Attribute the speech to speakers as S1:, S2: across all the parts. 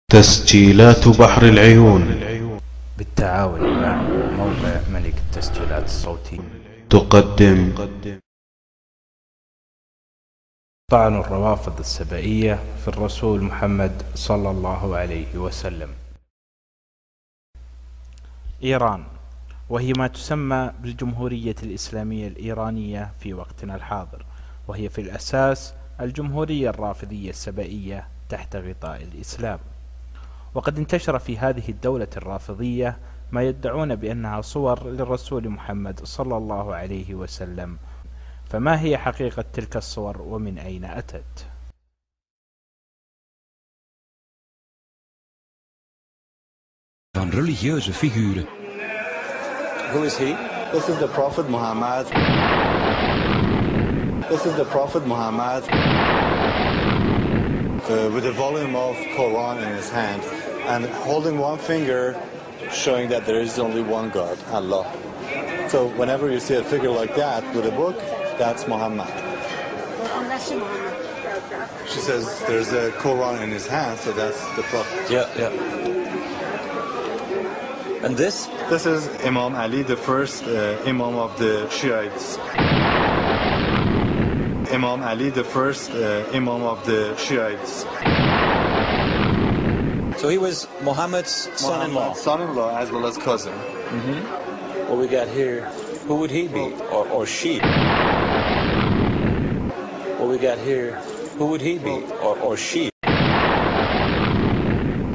S1: تسجيلات بحر العيون
S2: بالتعاون مع موقع ملك التسجيلات الصوتية
S1: تقدم
S2: طعن الروافض السبائية في الرسول محمد صلى الله عليه وسلم. إيران، وهي ما تسمى بالجمهورية الإسلامية الإيرانية في وقتنا الحاضر، وهي في الأساس الجمهورية الرافضية السبائية تحت غطاء الإسلام. وقد انتشر في هذه الدولة الرافضية ما يدعون بأنها صور للرسول محمد صلى الله عليه وسلم، فما هي حقيقة تلك الصور ومن أين أتت؟
S3: Van religieuze figuren.
S4: Who is he?
S5: This is the Prophet Muhammad. This is the Prophet Muhammad with a volume of Quran in his hand and holding one finger showing that there is only one God, Allah. So whenever you see a figure like that with a book, that's Muhammad. She says there's a Quran in his hand, so that's the Prophet.
S4: Yeah. And this?
S5: This is Imam Ali, the first Imam of the Shiites. Imam Ali, the first Imam of the Shiites.
S4: So he was Muhammad's son-in-law.
S5: Son-in-law as well as cousin.
S4: What we got here, who would he be? Or she? What we got here, who would he be? Or she?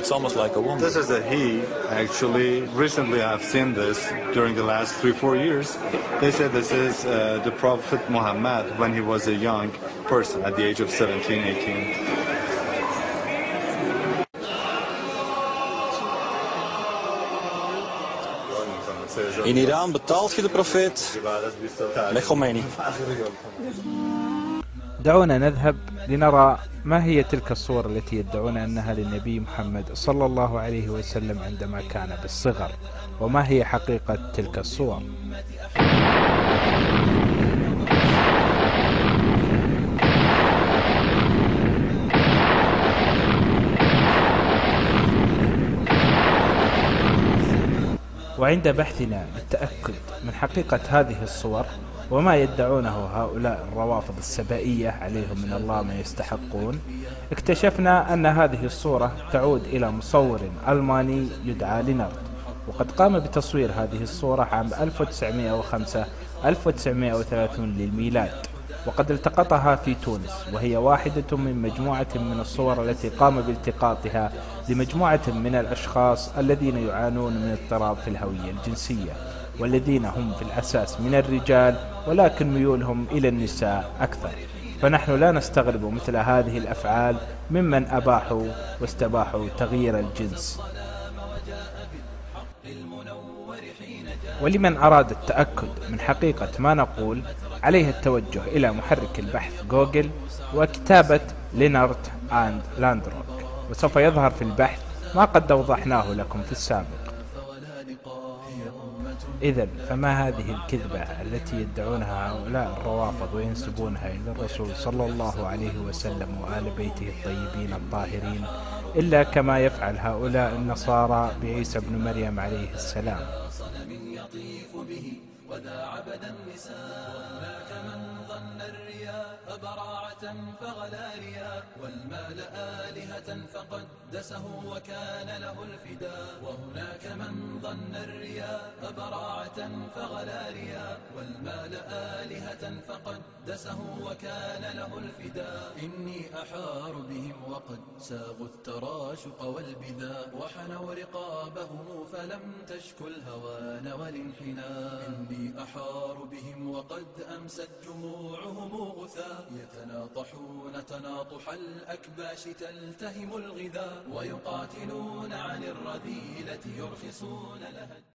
S4: It's almost like a woman.
S5: This is a he. Actually, recently I've seen this during the last 3-4 years. They said this is the Prophet Muhammad when he was a young person at the age of 17, 18.
S4: In Iran betaalt je de profeet met Khomeini.
S2: دعونا نذهب لنرى ما هي تلك الصور التي يدعون أنها للنبي محمد صلى الله عليه وسلم عندما كان بالصغر، وما هي حقيقة تلك الصور. وعند بحثنا للتأكد من حقيقة هذه الصور وما يدعونه هؤلاء الروافض السبائية عليهم من الله ما يستحقون، اكتشفنا أن هذه الصورة تعود إلى مصور ألماني يدعى لينارد، وقد قام بتصوير هذه الصورة عام 1905-1930 للميلاد، وقد التقطها في تونس، وهي واحدة من مجموعة من الصور التي قام بالتقاطها لمجموعة من الأشخاص الذين يعانون من اضطراب في الهوية الجنسية، والذين هم في الأساس من الرجال ولكن ميولهم إلى النساء أكثر. فنحن لا نستغرب مثل هذه الأفعال ممن أباحوا واستباحوا تغيير الجنس. ولمن أراد التأكد من حقيقة ما نقول عليه التوجه إلى محرك البحث جوجل وكتابة لينارد أند لاندروك، وسوف يظهر في البحث ما قد أوضحناه لكم في السابق. إذن فما هذه الكذبة التي يدعونها هؤلاء الروافض وينسبونها إلى الرسول صلى الله عليه وسلم وآل بيته الطيبين الطاهرين، إلا كما يفعل هؤلاء النصارى بعيسى بن مريم عليه السلام. وذا عبد النساء هناك من ظن الرياء براعة فغلا رياء والمال آلهة فقدسه وكان له الفداء وهناك من ظن الرياء براعة فغلا رياء والمال آلهة فقدسه وكان له الفداء إني أحار بهم وقد ساغوا التراشق والبذاء وحنوا رقابهم فلم تشكو الهوان والانحناء إني أحار بهم وقد أمست جموعهم غثاء يتناطحون تناطح الأكباش تلتهم الغذاء ويقاتلون عن الرذيلة يرخصون لها